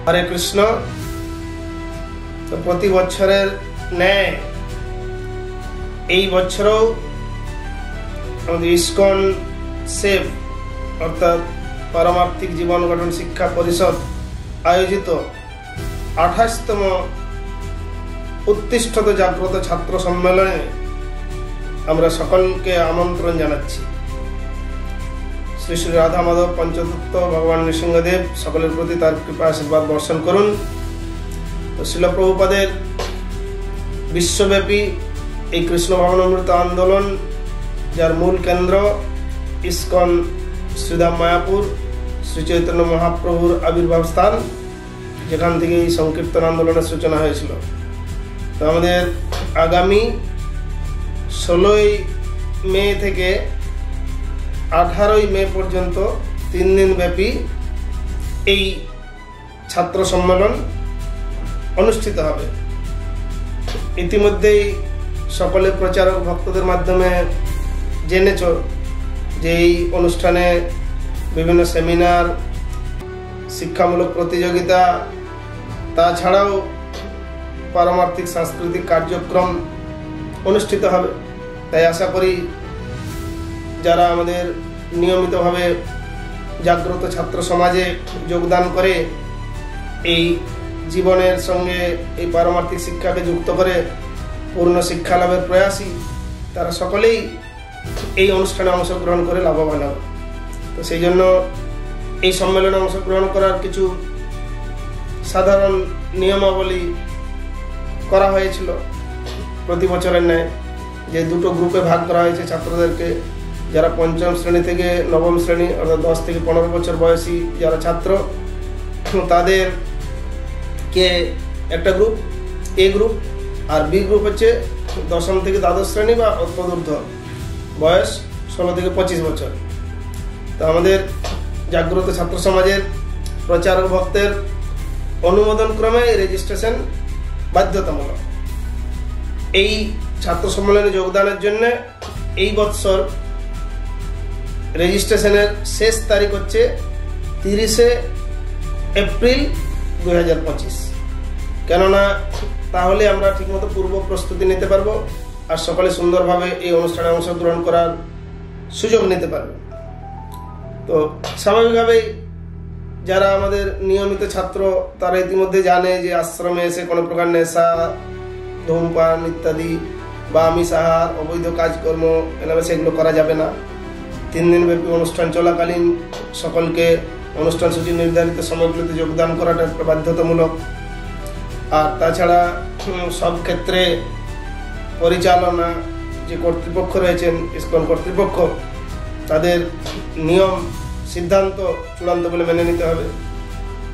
হরে কৃষ্ণ। তো প্রতি বছরের ন্যায় এই বছরও আমাদের ইসকন সেভ অর্থাৎ পারমার্থিক জীবন গঠন শিক্ষা পরিষদ আয়োজিত 28তম উত্তিষ্ঠত জাগ্রত ছাত্র সম্মেলনে আমরা সকলকে আমন্ত্রণ জানাচ্ছি। শ্রী শ্রী রাধা মাধব পঞ্চতত্ত্ব ভগবান নৃসিংহদেব সকলের প্রতি তার কৃপা আশীর্বাদ বর্ষণ করুন। তো শিল প্রভুপাদের বিশ্বব্যাপী এই কৃষ্ণ ভাবনামৃত আন্দোলন, যার মূল কেন্দ্র ইসকন শ্রীধাম মায়াপুর, শ্রী চৈতন্য মহাপ্রভুর আবির্ভাব স্থান, যেখান থেকে এই সংকীর্তন আন্দোলনের সূচনা হয়েছিল। তো আমাদের আগামী 16ই মে থেকে 18ই মে পর্যন্ত 3 দিন ব্যাপী এই ছাত্র সম্মেলন অনুষ্ঠিত হবে। ইতিমধ্যেই সকলে প্রচারক ভক্তদের মাধ্যমে জেনেছ যে এই অনুষ্ঠানে বিভিন্ন সেমিনার, শিক্ষামূলক প্রতিযোগিতা, তাছাড়াও পারমার্থিক সাংস্কৃতিক কার্যক্রম অনুষ্ঠিত হবে। তাই আশা করি যারা আমাদের নিয়মিতভাবে জাগ্রত ছাত্র সমাজে যোগদান করে এই জীবনের সঙ্গে এই পারমার্থিক শিক্ষাকে যুক্ত করে পূর্ণ শিক্ষা লাভের প্রয়াসী, তারা সকলেই এই অনুষ্ঠানে অংশগ্রহণ করে লাভবান হবে। তো সেই জন্য এই সম্মেলনে অংশগ্রহণ করার কিছু সাধারণ নিয়মাবলী করা হয়েছিল প্রতি বছরের ন্যায়, যে 2টো গ্রুপে ভাগ করা হয়েছে ছাত্রদেরকে। যারা 5ম শ্রেণী থেকে 9ম শ্রেণী অর্থাৎ 10 থেকে 15 বছর বয়সী যারা ছাত্র, তাদেরকে একটা গ্রুপ, এ গ্রুপ, আর বি গ্রুপ হচ্ছে 10ম থেকে দ্বাদশ শ্রেণী বা তদূর্ধ্ব বয়স 16 থেকে 25 বছর। তো আমাদের জাগ্রত ছাত্র সমাজের প্রচারক ভক্তের অনুমোদন ক্রমে রেজিস্ট্রেশন বাধ্যতামূলক। এই ছাত্র সম্মেলনে যোগদানের জন্য এই বৎসর রেজিস্ট্রেশনের শেষ তারিখ হচ্ছে 30শে এপ্রিল 2025। কেননা তাহলে আমরা ঠিকমতো পূর্ব প্রস্তুতি নিতে পারবো আর সকলে সুন্দরভাবে এই অনুষ্ঠানে অংশগ্রহণ করার সুযোগ নিতে পারবে। তো স্বাভাবিকভাবেই যারা আমাদের নিয়মিত ছাত্র তারা ইতিমধ্যে জানে যে আশ্রমে এসে কোনো প্রকার নেশা, ধূমপান ইত্যাদি বা আমিষ আহার, অবৈধ কাজকর্ম এভাবে সেগুলো করা যাবে না। 3 দিন ব্যাপী অনুষ্ঠান চলাকালীন সকলকে অনুষ্ঠান সূচি নির্ধারিত সময়গুলিতে যোগদান করাটা একটা বাধ্যতামূলক। আর তাছাড়া সব ক্ষেত্রে পরিচালনা যে কর্তৃপক্ষ রয়েছেন, ইসকন কর্তৃপক্ষ, তাদের নিয়ম সিদ্ধান্ত চূড়ান্ত বলে মেনে নিতে হবে।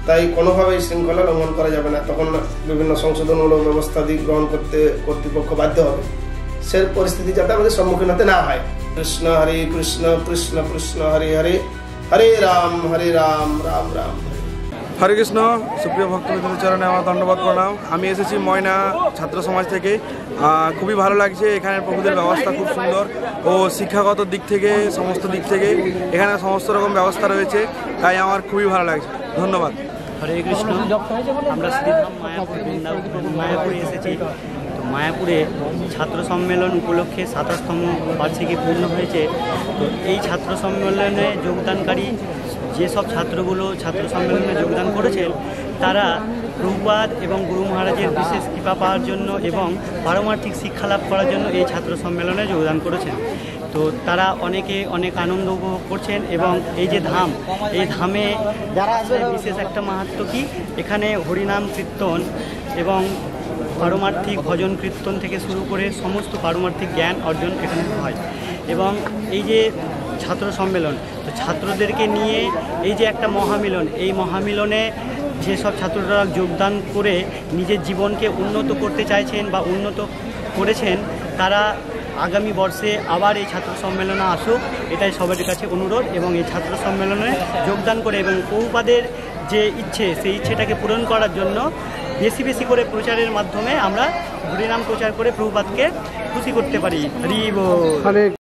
তাই কোনোভাবেই শৃঙ্খলা লঙ্ঘন করা যাবে না। তখন বিভিন্ন সংশোধনমূলক ব্যবস্থা গ্রহণ করতে কর্তৃপক্ষ বাধ্য হবে। সে পরিস্থিতি যাতে আমাদের সম্মুখীন হতে না হয়। কৃষ্ণ হরে কৃষ্ণ, কৃষ্ণ কৃষ্ণ হরে হরে, হরে রাম রাম রাম হরে কৃষ্ণ। সুপ্রিয় ভক্তবৃন্দের চরণে আমার ধন্যবাদ প্রণাম। আমি এসেছি ময়না ছাত্র সমাজ থেকে। খুবই ভালো লাগছে। এখানে প্রভুদের ব্যবস্থা খুব সুন্দর ও শিক্ষাগত দিক থেকে সমস্ত দিক থেকে এখানে সমস্ত রকম ব্যবস্থা রয়েছে, তাই আমার খুবই ভালো লাগছে। ধন্যবাদ। হরে কৃষ্ণ। আমরা শ্রীধাম মায়াপুরে এসেছি। তো মায়াপুরে ছাত্র সম্মেলন উপলক্ষে 27তম বার্ষিকী পূর্ণ হয়েছে। তো এই ছাত্র সম্মেলনে যোগদানকারী যেসব ছাত্রগুলো ছাত্র সম্মেলনে যোগদান করেছেন, তারা প্রভুপাদ এবং গুরু মহারাজের বিশেষ কৃপা পাওয়ার জন্য এবং পারমার্থিক শিক্ষা লাভ করার জন্য এই ছাত্র সম্মেলনে যোগদান করেছেন। তো তারা অনেকে অনেক আনন্দ উপভোগ করছেন এবং এই যে ধাম, এই ধামে বিশেষ একটা মাহাত্ম্য কি, এখানে হরিনাম কীর্তন এবং পারমার্থিক ভজন কীর্তন থেকে শুরু করে সমস্ত পারমার্থিক জ্ঞান অর্জন এখানে হয়। এবং এই যে ছাত্র সম্মেলন, তো ছাত্রদেরকে নিয়ে এই যে একটা মহামিলন, এই মহামিলনে যেসব ছাত্ররা যোগদান করে নিজের জীবনকে উন্নত করতে চাইছেন বা উন্নত করেছেন, তারা আগামী বর্ষে আবার এই ছাত্র সম্মেলনে আসুক, এটাই সবার কাছে অনুরোধ। এবং এই ছাত্র সম্মেলনে যোগদান করে এবং প্রভুপাদের যে ইচ্ছে, সেই ইচ্ছেটাকে পূরণ করার জন্য বেশি বেশি করে প্রচারের মাধ্যমে আমরা হরিনাম প্রচার করে প্রভুপাদকে খুশি করতে পারি। হরি বল।